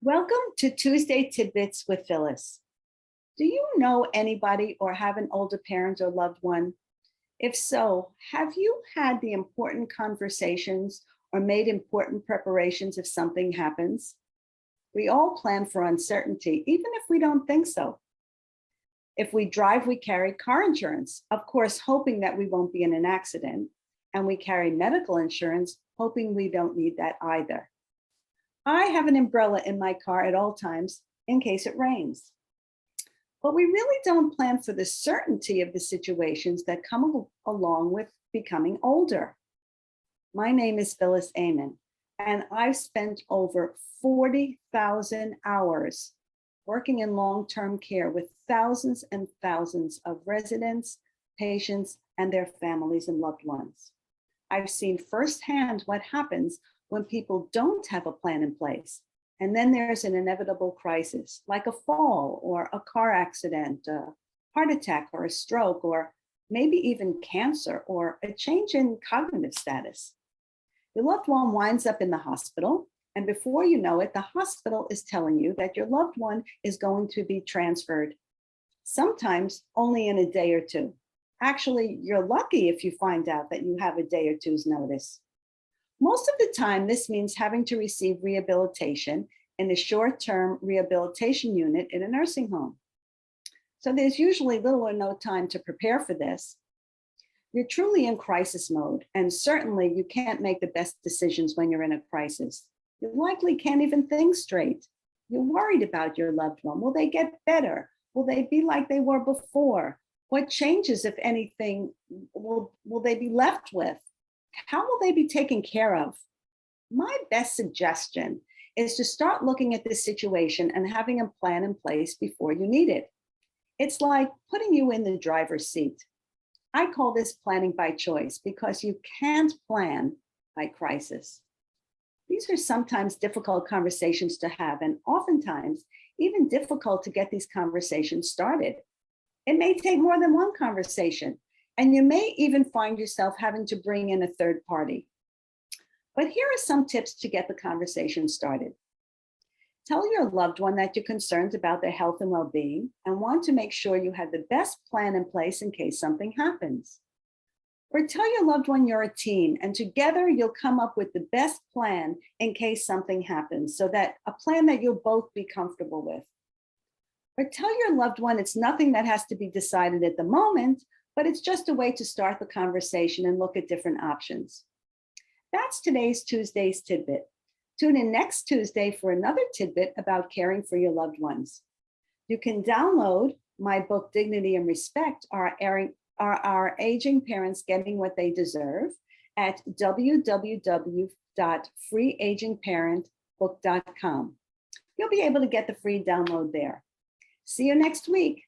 Welcome to Tuesday Tidbits with Phyllis. Do you know anybody or have an older parent or loved one? If so, have you had the important conversations or made important preparations if something happens? We all plan for uncertainty, even if we don't think so. If we drive, we carry car insurance, of course, hoping that we won't be in an accident. And we carry medical insurance, hoping we don't need that either. I have an umbrella in my car at all times in case it rains. But we really don't plan for the certainty of the situations that come along with becoming older. My name is Phyllis Amen, and I've spent over 40,000 hours working in long-term care with thousands and thousands of residents, patients, and their families and loved ones. I've seen firsthand what happens when people don't have a plan in place. And then there's an inevitable crisis, like a fall or a car accident, a heart attack or a stroke, or maybe even cancer or a change in cognitive status. Your loved one winds up in the hospital, and before you know it, the hospital is telling you that your loved one is going to be transferred, sometimes only in a day or two. Actually, you're lucky if you find out that you have a day or two's notice. Most of the time, this means having to receive rehabilitation in a short-term rehabilitation unit in a nursing home. So there's usually little or no time to prepare for this. You're truly in crisis mode, and certainly you can't make the best decisions when you're in a crisis. You likely can't even think straight. You're worried about your loved one. Will they get better? Will they be like they were before? What changes, if anything, will they be left with? How will they be taken care of? My best suggestion is to start looking at this situation and having a plan in place before you need it. It's like putting you in the driver's seat. I call this planning by choice because you can't plan by crisis. These are sometimes difficult conversations to have, and oftentimes even difficult to get these conversations started. It may take more than one conversation, and you may even find yourself having to bring in a third party. But here are some tips to get the conversation started. Tell your loved one that you're concerned about their health and well-being and want to make sure you have the best plan in place in case something happens. Or tell your loved one you're a team and together you'll come up with the best plan in case something happens, so that a plan that you'll both be comfortable with. Or tell your loved one it's nothing that has to be decided at the moment, but it's just a way to start the conversation and look at different options. That's today's Tuesday's tidbit. Tune in next Tuesday for another tidbit about caring for your loved ones. You can download my book, Dignity and Respect, Are Our Aging Parents Getting What They Deserve, at www.freeagingparentbook.com. You'll be able to get the free download there. See you next week.